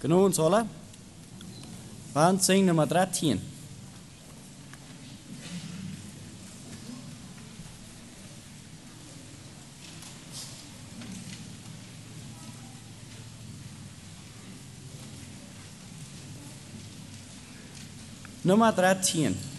Genug sollen. Bandzing Nummer 13. Nummer 13.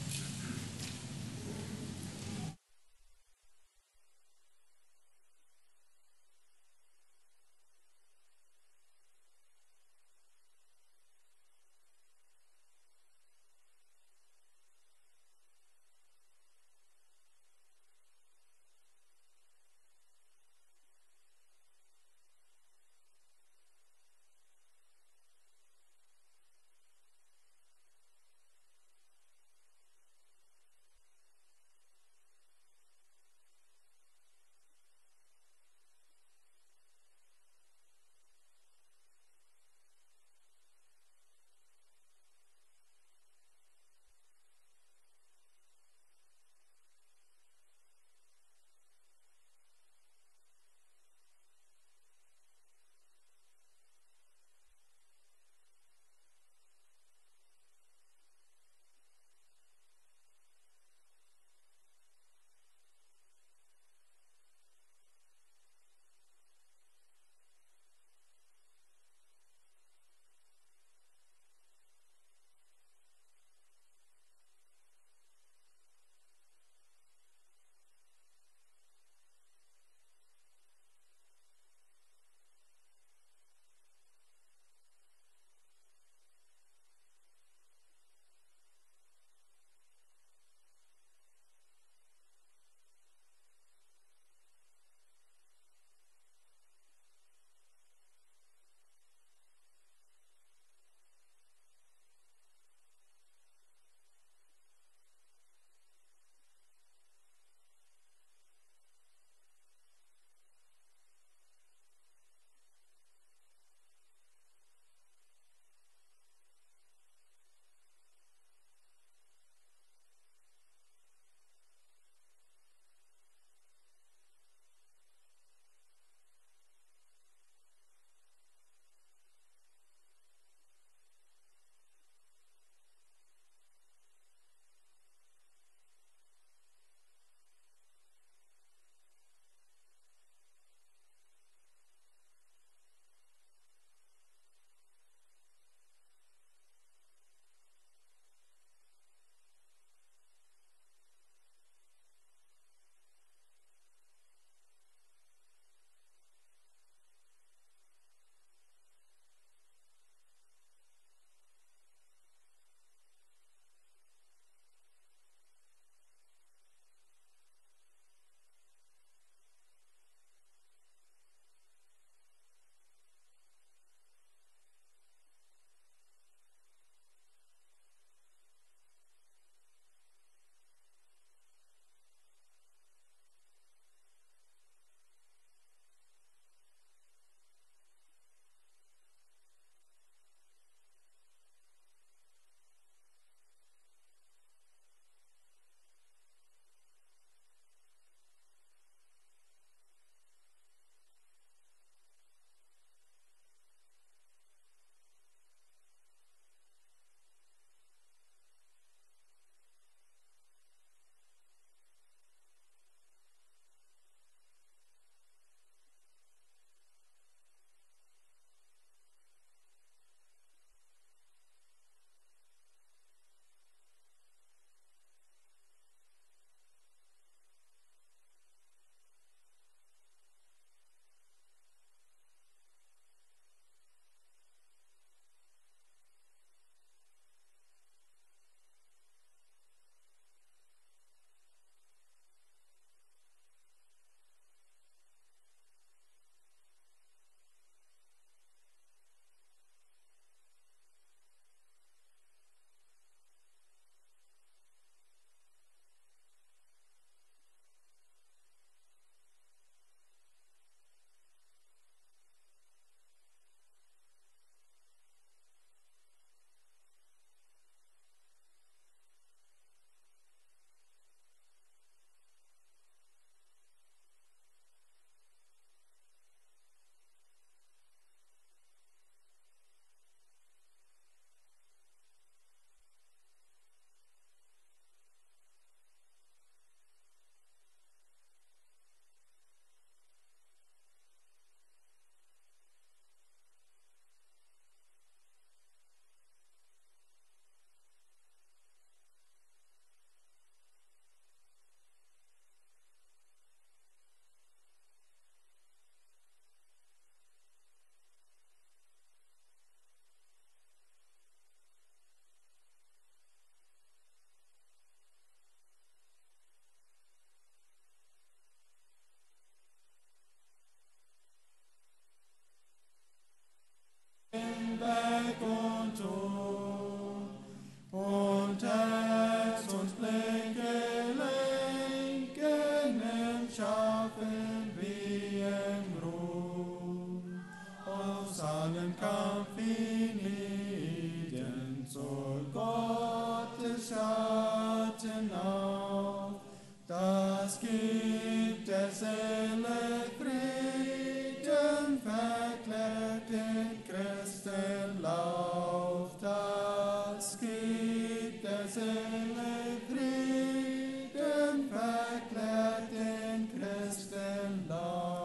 schaffen wie im Ruhm, aus allem Kampf hienieden zur Gottes Schatten auf. Das gibt der Seele Frieden, verklärt den Christenlauf. Das gibt der Seele Frieden, verklärt den Christenlauf.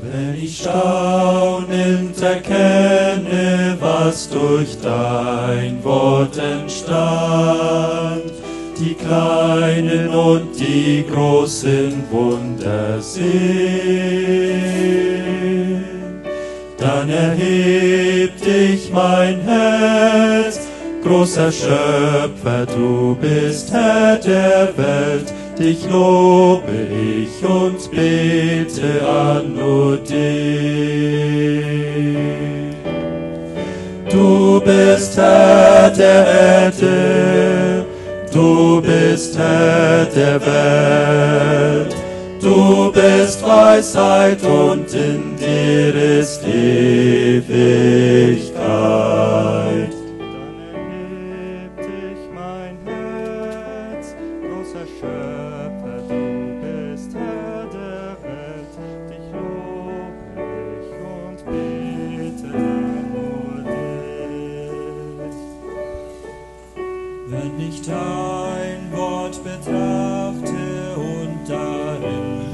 Wenn ich staunend erkenne, was durch dein Wort entstand, die kleinen und die großen Wunder sehen, dann erhebt dich mein Herz, großer Schöpfer, du bist Herr der Welt. Dich lobe ich und bete an nur dich. Du bist Herr der Erde, du bist Herr der Welt. Du bist Weisheit und in dir ist Ewigkeit. Wenn ich dein Wort betrachte und darin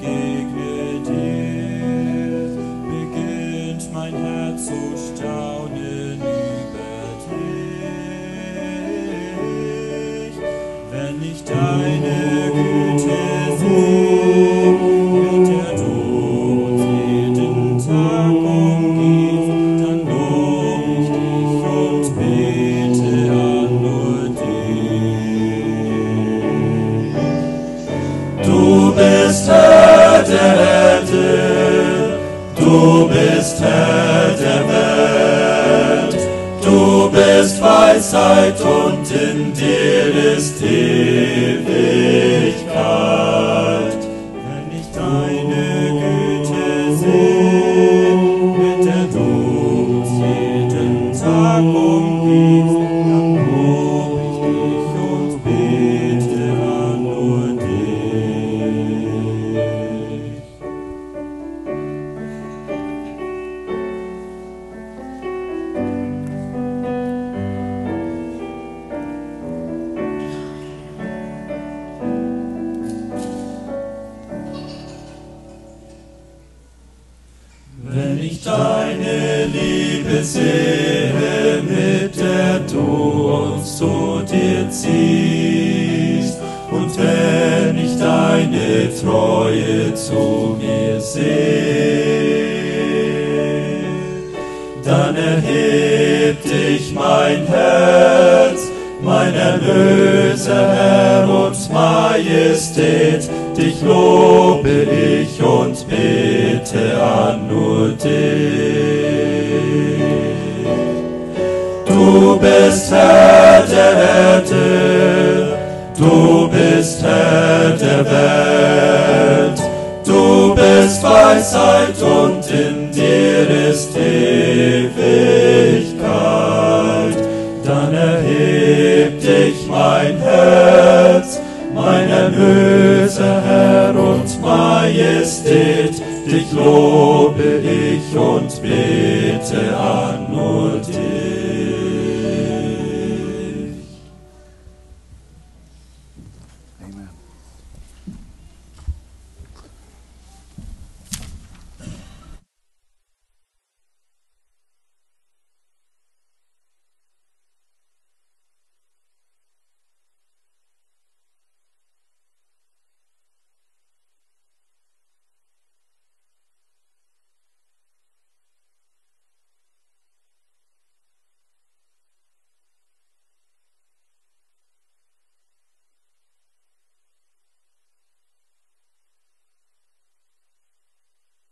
begegne dir, beginnt mein Herz zu staunen über dich. Wenn ich deine Güte sehe, mit der du uns jeden Tag umgibst, dann lob ich dich und bete an nur dich. Du bist Herr der Erde, du bist Herr der Welt, du bist Weisheit und in dir ist Ewigkeit. Wenn ich deine Güte sehe, mit der du uns jeden Tag umgibst, dann lob ich dich und bete an nur dich. Wenn ich deine Liebe sehe, mit der du uns zu dir ziehst, und wenn ich deine Treue zu mir sehe, dann erhebt dich mein Herz, mein Erlöser, Herr und Majestät. Dich lobe ich und bete an nur dich. Du bist Herr der Erde, du bist Herr der Welt, du bist Weisheit und in dir ist Ewigkeit. Dann erhebt dich mein Herz, mein Erlöser, Herr und Majestät, dich lobe ich und bete an nur dich.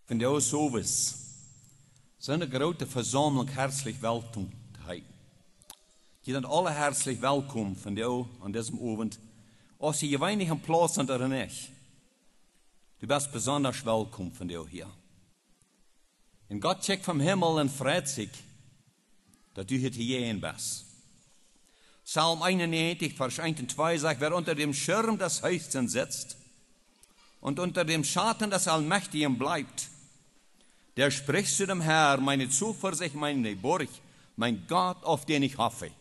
von der Sowas, so eine große Versammlung herzlich willkommen. Je sind alle herzlich willkommen von dir an diesem Abend. Als je weinig am Platz sind oder nicht. Du bist besonders willkommen von dir hier. Und Gott checkt vom Himmel und freut sich, dass du hier bist. Psalm 91, Vers 1 und 2 sagt, wer unter dem Schirm des Höchsten sitzt und unter dem Schatten des Allmächtigen bleibt, der spricht zu dem Herrn, meine Zuversicht, meine Burg, mein Gott, auf den ich hoffe.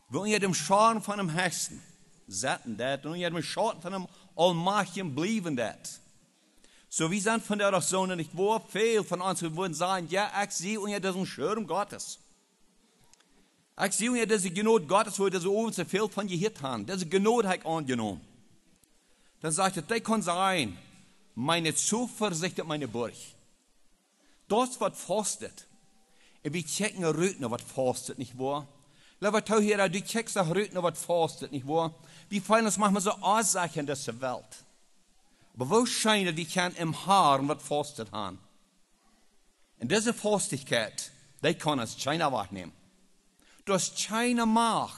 Wenn ihr dem Schatten von dem Höchsten setzen dat, und ihr dem Schatten von dem Allmächtigen bleiben dat. So wie sind von der Sonne nicht wahr, viel von uns würden sagen, ja, ich sehe unter diesem Schirm Gottes. Ich sehe unter diese Gnade Gottes, wo diese oben so viel von dir haben. Diese Gnade habe ich angenommen. Dann sagt er, das kann sein, meine Zuversicht und meine Burg. Das, was fastet. Und wir checken Rütner, was fastet, nicht wahr? Lass uns hier, du checkst auch Rütner, was fastet, nicht wahr? Wir fallen uns manchmal so Aussagen in dieser Welt. Aber wo scheint die kann im Haar was fastet haben? Und diese Fastigkeit, die kann uns keiner wahrnehmen. Das keiner mag,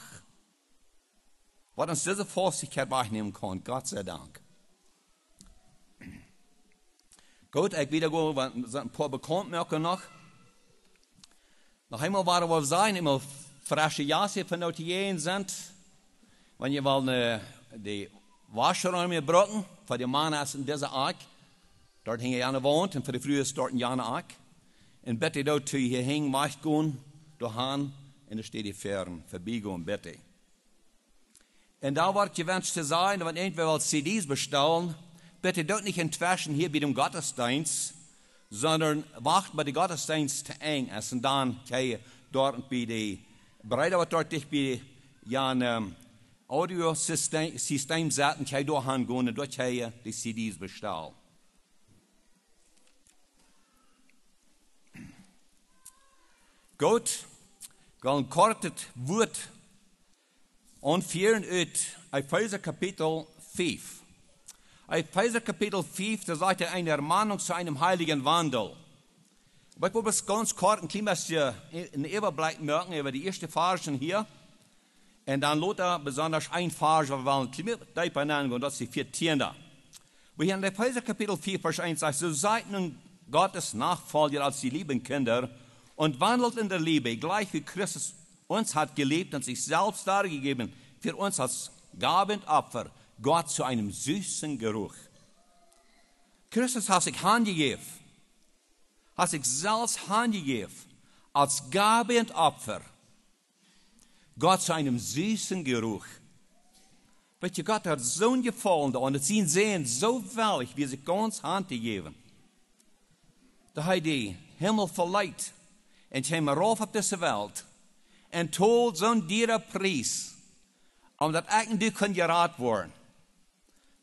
was uns diese Fastigkeit wahrnehmen kann, Gott sei Dank. Gut, ich wieder ein paar Bekanntmerkungen noch. Noch einmal waren wir sein, immer frische Jasse von Notien sind. Wenn ihr wollt, die Waschräume brauchen, für die Männer in dieser Ark, dort hängen ja eine Wand, und für die Frühe ist dort eine Ark. Und bitte dort hier hängen, wasch gehen, dahin, und da steht die Fern, vorbeigehen, bitte. Und da wird gewünscht zu sein, wenn irgendwer CDs bestellen, bitte dort nicht entwaschen hier bei dem Gottesdienst, sondern wacht bei dem Gottesdienst zu eng ist. Und dann kann ihr dort bei der Breite, was dort dich bei einem Audiosystem setzen, kann ihr dort hingehen und dort kann ihr die CDs bestellen. Gut, ich will ein kurzes Wort anführen aus Epheser Kapitel 5. Epheser Kapitel 5, da sagt er eine Ermahnung zu einem heiligen Wandel. Aber ich will das ganz kurz ein klein bisschen in Überblick merken über die erste Phase hier. Und dann lädt er besonders ein Phase, weil wir wollen ein klein bisschen nennen, und das ist die 14. Wo hier in Epheser Kapitel 4, Vers 1 sagt, so seid nun Gottes Nachfolger als die lieben Kinder und wandelt in der Liebe, gleich wie Christus uns hat gelebt und sich selbst dargegeben für uns als Gabe und Opfer, Gott zu einem süßen Geruch. Christus hat sich hingegeben, hat sich selbst hingegeben als Gabe und Opfer, Gott zu einem süßen Geruch. Weil Gott hat so gefallen und es ihn sehen so wellig, wie sich ganz hingegeben. Da hat die Himmel verleiht und kam rauf auf diese Welt und told so ein dierer Preis, dat ich und du können gerat worden.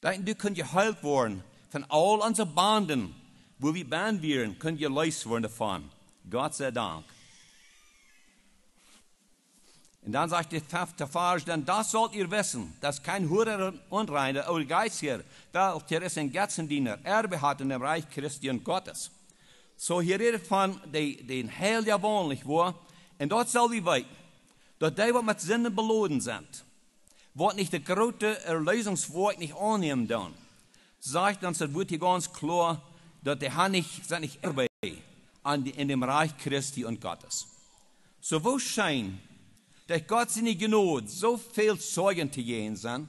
Dat ich und du können geheilt worden von all unseren Banden, wo wir band wären, können gelöst worden davon. Gott sei Dank. Und dann sagt der 5. Vers, denn das sollt ihr wissen, dass kein Hurer und Unreiner oder Geistlicher, welcher ist ein Götzendiener, Erbe hat in dem Reich Christi und Gottes. So hier redet von den Heil ja wohnlich war, und dort soll wir weiten, dass die, die mit Sünden beladen sind, wird nicht der große Erlösungswort nicht annehmen dann. Sagt uns, das wird hier ganz klar, dass die sind nicht Erbe in dem Reich Christi und Gottes. So wo scheint, dass Gott seine Gnade so viel Zeugen zu gehen sind,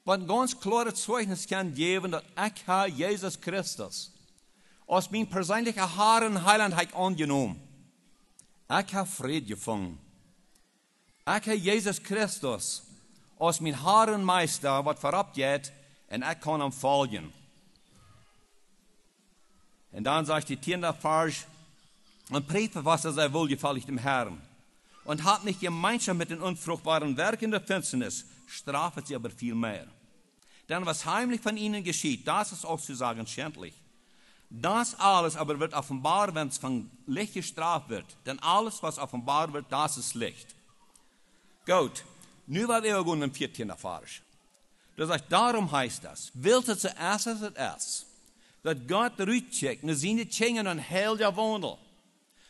was ein ganz klares Zeugnis kann geben, dass ich Jesus Christus als mein persönlicher Herr und Heiland angenommen. Ich habe Frieden gefunden. Ich habe Jesus Christus als mein Herr und Meister, was vorabgeht, und ich kann ihm folgen. Und dann sagt die 10. Vers, und prüfe, was sei wohlgefällig dem Herrn. Und habt nicht Gemeinschaft mit den unfruchtbaren Werken der Finsternis, strafet sie aber viel mehr. Denn was heimlich von ihnen geschieht, das ist auch zu sagen schändlich. Das alles aber wird offenbar, wenn es von Licht gestraft wird. Denn alles, was offenbar wird, das ist Licht. Gut, nu wollen wir gehen im 14. Vers. Das heißt, darum heißt das, willte zuerst als es ist, dat Gott uitcheckt, dan zien de dingen een heel jaar wandel.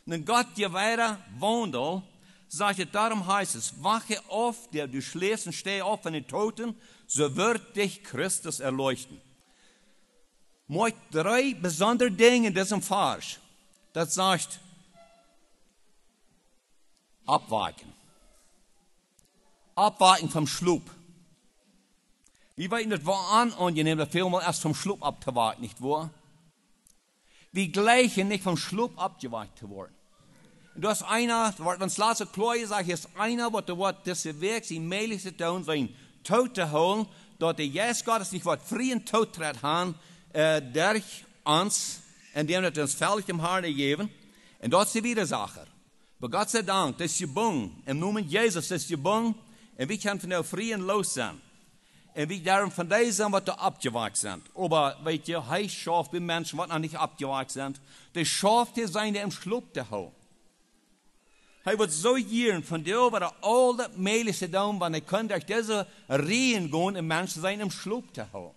En Gott je weiter wandel, sagt het, darum heißt es, wache auf, der du schläfst und steh auf von den Toten, so wird dich Christus erleuchten. Maar 3 besondere dingen in diesem Vers. Dat sagt, abwaken. Abwaken vom Schlaf. Wir weten, das war angenehm, das vielmal erst vom Schlaf abzuwaken, nicht wahr? Wir gleichen nicht vom Schlaf abgewacht zu worden. Und da ist einer, was uns laatste Kloje sagt, hier ist einer, was diese Weg, sie meilig zu tun, sein Tod zu holen, dort der Jesus Gottes nicht was frei und Tod tritt haben, durch uns, indem er uns völlig im Haar gegeben. Und das ist die Widersacher. Aber Gott sei Dank, das ist gebunden. Im Namen Jesus, das ist gebunden. Und wir können von der frei und los sein. Und wir darum von diesem, was da abgewachsen sind. Aber, weißt du, er schafft bei Menschen, was noch nicht abgewachsen sind. Der schafft hier seine im Schlupf zu holen. Er wird so gern von dir, was all das Mögliche tun, wenn er kann durch diese Rehen gehen, und Menschen sein im Schlupf zu holen.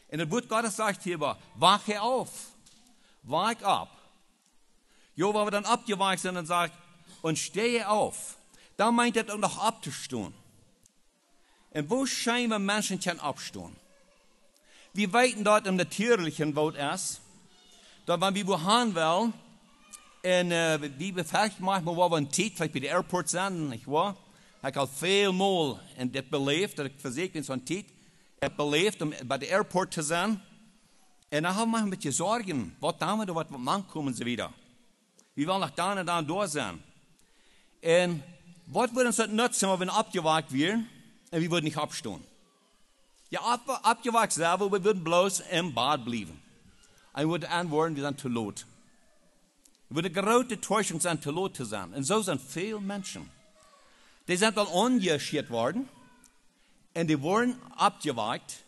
Und das Wort Gottes sagt hier, wache auf, wach ab. Jo, wenn wir dann abgewachsen sind und sagt, und stehe auf, dann meint er auch noch abzustehen. Und wo scheinbar Menschen können abstehen? Wir weiten dort im natürlichen Wort erst, dort, wenn wir wohin wollen, und wie befertigt manchmal, wo wir in Zeit, vielleicht bei der Airport sind, nicht wahr? Ich habe viel Mal in das belebt, dass ich versiegt bin, so eine Zeit, belebt, um bei der Airport zu sein. Und dann haben wir ein bisschen Sorgen, was damit oder was man kommen und so wieder. Wir wollen nach da und da durch sein. Und was würde uns das nutzen, wenn wir abgewagt werden und wir würden nicht abstehen? Ja, abgewagt selber, wir würden bloß im Bad bleiben. Und wir würden antworten, wir sind zu lot. Es würde eine große Täuschung sein, zu lot zu sein. Und so sind viele Menschen. Die sind dann angeschiert worden. Und die wurden abgewagt,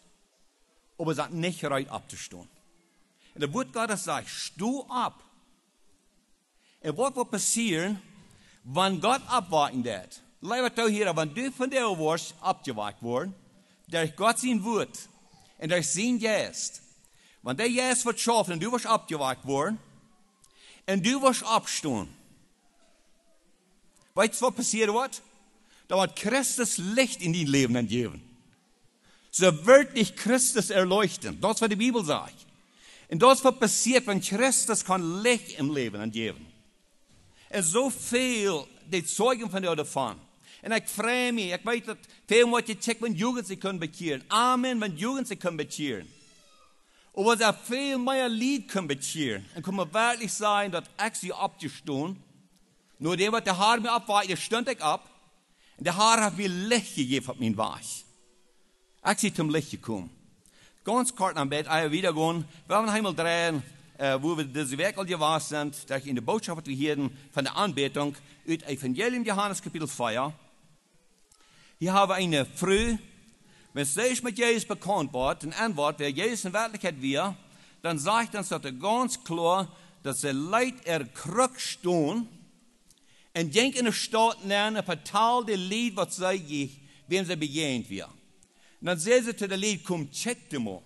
aber sind nicht bereit abzustehen. Und der Wort Gottes sagt, steh ab. Und was wird passieren, wenn Gott abwarten wird? Lieber hier, wenn du von der warst abgewagt worden, durch Gott sein Wort und durch sein Geist, wenn der Geist wird schaffen und du warst abgewagt worden, und du wirst abstehen. Weißt du, was passiert wird? Da wird Christus Licht in dein Leben entgeben. So wird dich Christus erleuchten. Das, was die Bibel sagt. Und das, was passiert, wenn Christus kann Licht im Leben entgeben. Und so viel, die Zeugen von dir davon. Und ich freue mich, ich weiß, dass viele Leute checken, wenn Jugend sie können bekehren. Amen, wenn Jugend sie können bekehren. Aber es viel mehr Lied können bekehren. Und kann man wirklich sagen, dass ich sie abgestehen. Nur dem, was der Haar mir abweicht, der stund ich ab. Und der Haar hat mir Licht gegeben auf meinen Weg. Ich bin zum Licht gekommen. Ganz kurz am Bett, wieder gehen. Wir haben einmal drehen, wo wir diese Werk all gewesen sind, dass in der Botschaft, die wir hier von der Anbetung, aus Evangelium Johannes Kapitel 4. Hier haben wir eine Früh. Wenn es mit Jesus bekannt wird, in Antwort, wer Jesus in Wirklichkeit wir, dann sagt uns das ganz klar, dass die Leute Krück stehen und denken in der Stadt lernen, verteilt das Lied, was sie, wem sie begegnet wird. Und dann sehen sie zu dem Lied, komm, check dir mal.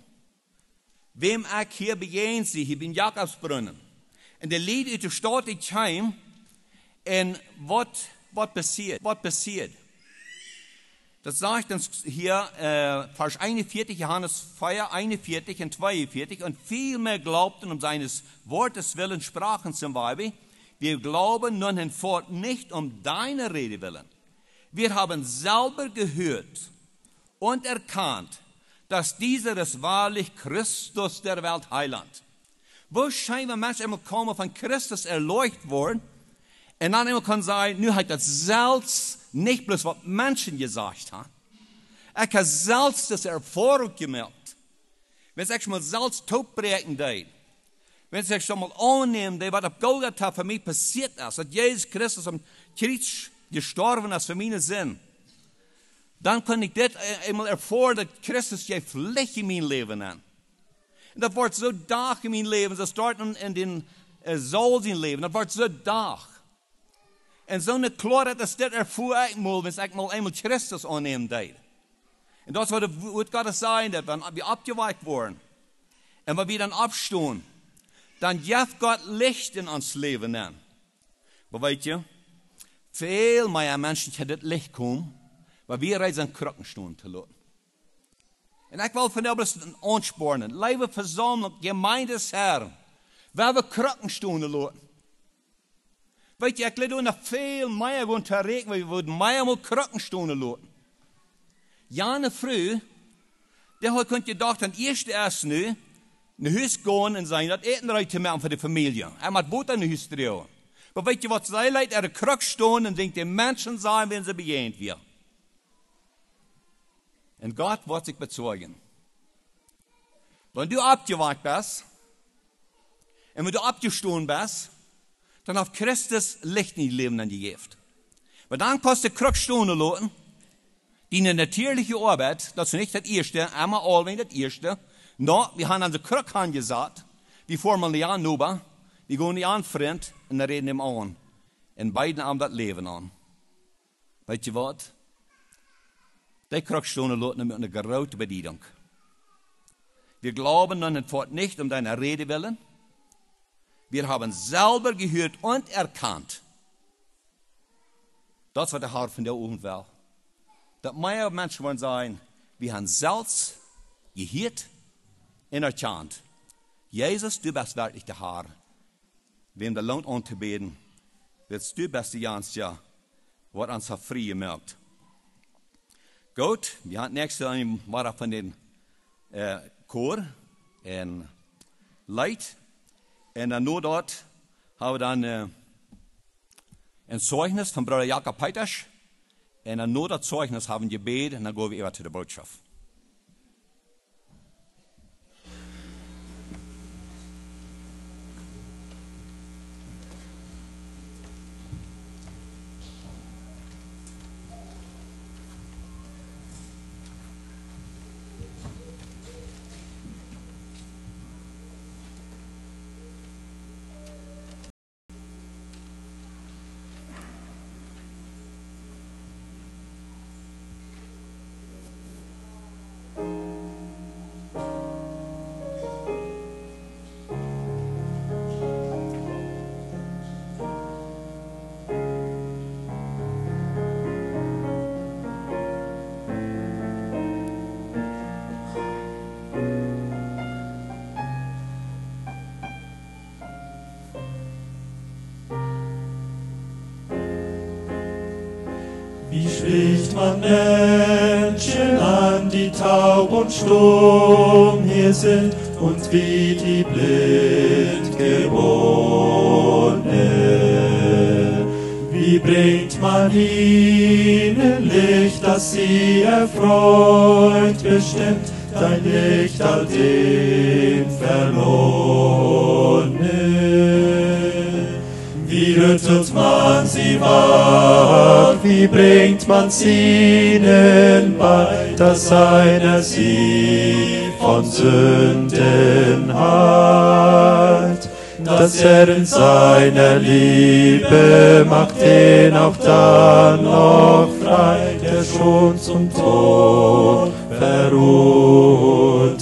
Wem ich hier begegnet sie, hier bin Jakobsbrunnen. Und der Lied ist der Stadt, ich heim, und was passiert? Das sagt uns hier, Vers 41, Johannes 4, 41 und 42. Und vielmehr glaubten um seines Wortes willen, sprachen zum Weibe, wir glauben nun hinfort nicht um deine Rede willen. Wir haben selber gehört und erkannt, dass dieser ist wahrlich Christus der Welt Heiland. Wo scheinbar Menschen einmal kommen von Christus erleuchtet worden, und dann einmal kann sagen, nu hat das selbst nicht bloß was Menschen gesagt haben. Ich habe selbst das Erfahrung gemacht. Wenn es echt mal selbst totbreken deed. Wenn es echt mal annehmen, was auf Golgatha für mich passiert ist, dass Jesus Christus am Kreuz gestorben ist für meine Sinn, dann kann ich das einmal erfahren, dass Christus je Licht in mein Leben an. Und das wird so dag in mein Leben, das dort in den Soul in Leben, das wird so dag. En zo'n klare dat dit ervoor ik moet, wenn ik mal einmal Christus annehmen deed. En dat is wat het Gott sagen, dat we abgeweicht worden. Und wenn wir dann abstehen, dann gibt Gott Licht in uns Leben an. Aber weißt du, viel mehr Menschen haben das Licht kommen, weil wir reisen Krücken stehen zu lassen. Und ich will von dir ein anspornen. Liebe Versammlung, Gemeinde des Herrn, weil wir Krücken stehen lassen. Weißt du, ich glaube, noch viel mehr unterwegs, weil wir würden mehr mal Krücken stehen lassen. Jahre früh, der hat gedacht, an erst nu, naar huis gaan en zijn dat eten eruit te maken voor de familie. Hij moet boter naar huis draaien. Maar weet je wat zij leidt? Er kruk staan en denkt, de mensen zijn, wenn ze bejahend weer. En God wordt zich bezeugen. Wenn du abgewacht bist, en wenn du abgestoßen bist, dann hat Christus Licht in je Leben an je geeft. Maar dan kannst du kruk staan laten, die eine natürliche Arbeit, das ist nicht das Erste, einmal allweil das Erste. No, wir haben unsere Krück angesagt, wir formen die an rüber, wir gehen die an Freund und dann reden ihm an. In beiden haben das Leben an. Weißt du was? Die Krückstunden lassen mit einer großen Bedienung. Wir glauben dann fort nicht um deine Rede willen. Wir haben selber gehört und erkannt. Das war der Herr von der Jugend will. Dat meer mensen worden zijn, we gaan zelfs gehört en erkannt. Jesus, du bist wirklich der Herr. Wem der lohnt an zu beten, wirst du bist die Janske, was uns frei gemacht. Gut, wir haben nächstes Mal von den Chor und Leid. Und dann nur dort haben wir dann ein Zeugnis von Bruder Jakob Peters. Und dann nur das Zeugnis haben wir gebetet und dann gehen wir über zu der Botschaft. Wie spricht man Menschen an, die taub und stumm hier sind und wie die blind geworden? Wie bringt man ihnen Licht, dass sie erfreut bestimmt, dein Licht all den Verlorenen? Wie rüttelt man sie wach, wie bringt man's ihnen bei, dass einer sie von Sünden heilt, dass er in seiner Liebe macht den auch dann noch frei, der schon zum Tod verurteilt.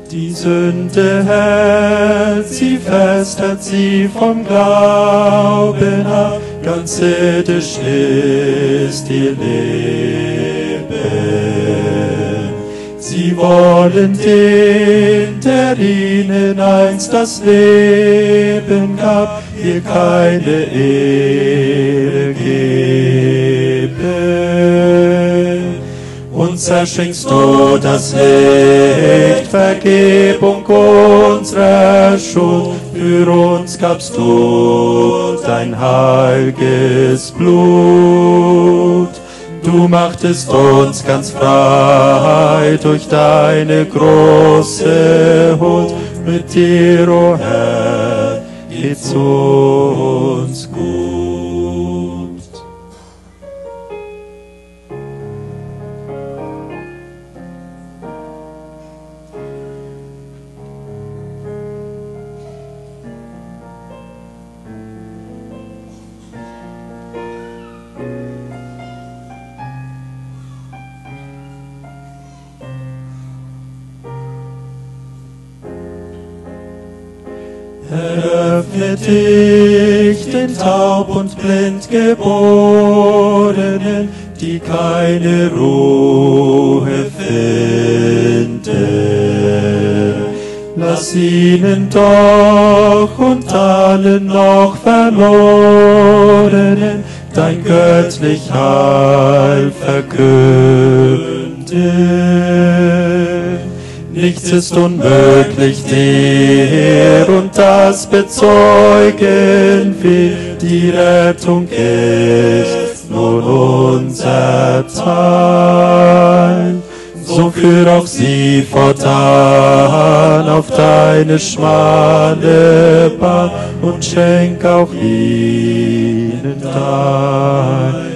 Die Sünde hält sie fest, hält sie vom Glauben ab, ganz irdisch ist ihr Leben. Sie wollen den, der ihnen einst das Leben gab, ihr keine Ehre geben. Uns erschenkst du das Licht, Vergebung unserer Schuld. Für uns gabst du dein heiliges Blut. Du machtest uns ganz frei durch deine große Huld. Mit dir, o Herr, geht's uns gut. Eröffne dich den taub und blind Geborenen, die keine Ruhe finden. Lass ihnen doch und allen noch Verlorenen dein göttlich Heil verkünden. Nichts ist unmöglich dir, und das bezeugen wir, die Rettung ist nun unser Teil. So führ auch sie fortan auf deine schmale Bahn und schenk auch ihnen dein Heil.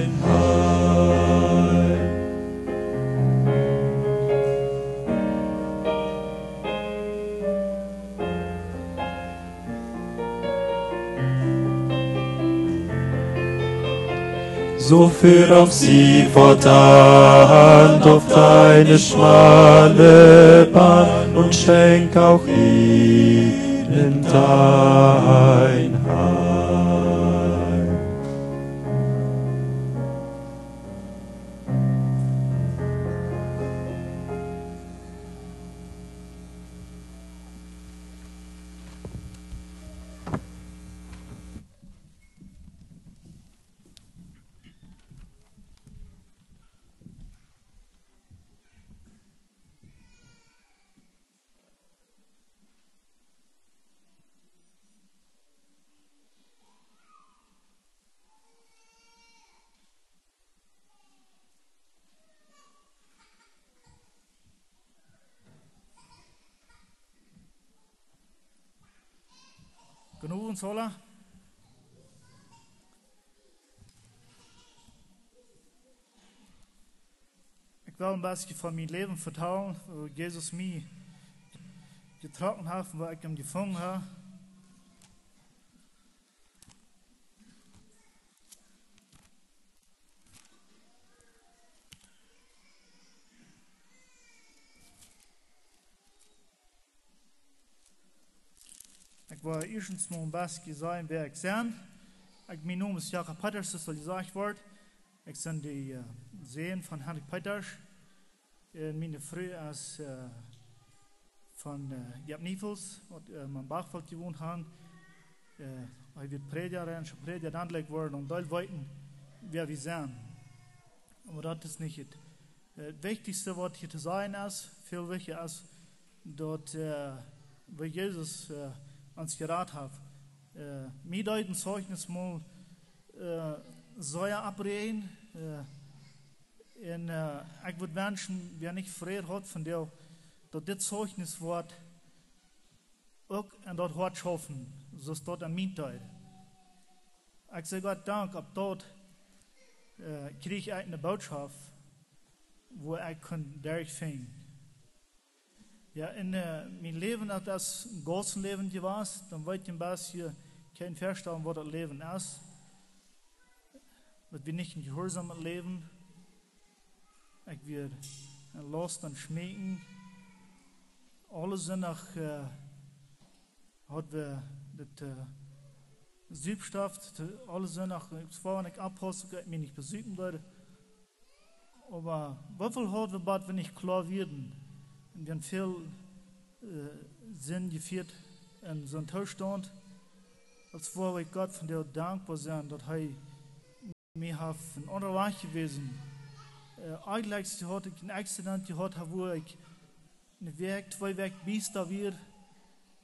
So führ auch sie fortan auf deine schmale Bahn und schenk auch ihnen dein Heil. Genoeg zullen. Ik wil een beetje van mijn leven vertellen, hoe Jezus mij getrokken heeft, waar ik hem gevonden heb. Ik wil eerst maar een beetje zeggen wie ik ben. Mijn naam is Jacob Peters, dat zal gezegd worden. Ik ben de zoon van Henrik Peters. Mijn vrouw is van Jap Nivels, wat mijn Bachveld gewoond hebben. Hij wordt prediker en zijn prediker handelijk worden om te weten wie we zijn. Maar dat is niet het wichtigste wat hier te zeggen is. Veel wichtiger is dat we Jezus ons geraad heeft. Mij deuten Zeugnis mal Säuer abreden. En ik würde wensen, wer nicht vrede hat von der, dat dit Zeugnis wordt ook en dat hart schaffen, zoals dat aan mijn tijd. Ik zeg Gott dank, op dat kreeg ik een boodschap, wo ik kon durchvinden. Ja, in mijn leven, dat is een Gottes leven geweest, dan weet je een beetje, kein verstaan wat het leven is. Dat we niet in gehoorzaam leven. Ik weer last en schmeken. Alle zondag hadden we het Sübstoff, alle zondag, vorhin ik abhoste, ik mich nicht besuchen würde. Aber wieviel hadden we bad, wenn ich klar werden? Und wir haben viel Sinn geführt in so einem Zustand, als wo wir Gott von dir dankbar sind, dass er mir einen anderen Weg gewesen. Eigentlich hatte ich ein Accident gehabt, wo ich eine Werk, 2 Werk Bist da wieder,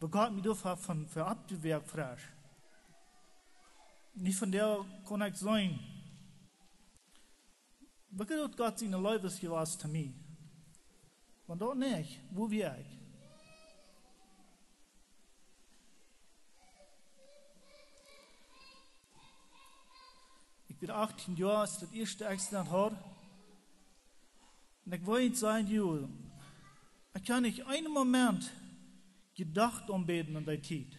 wo Gott mich durch von abgewehrt frisch. Nicht von der kann ich sein. Wie geht Gott seine Leute gewesen zu mir? Von dort nicht, wo wir ich? Ich bin 18 Jahre, als das erste Accident hatte. Und ich wollte sagen, ich kann nicht einen Moment gedacht umbeten in der Zeit.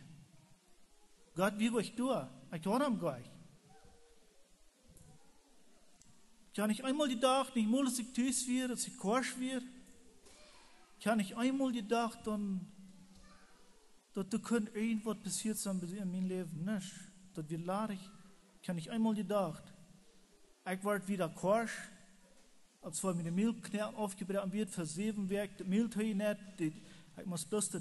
Gott, wie will ich tun? Ich höre ihm gleich. Ich kann nicht einmal gedacht, nicht mal, dass ich tüß wird, dass ich korsch wird. Ich habe nicht einmal gedacht, dann dass da kann irgendwas passiert sein in meinem Leben, nicht? Das wird ladig. Kann ich einmal gedacht. Ich werde wieder korsch, als wir mit dem Milchknäppen aufgebracht wird, für 7 Werk, die Milch nicht, ich muss bloß da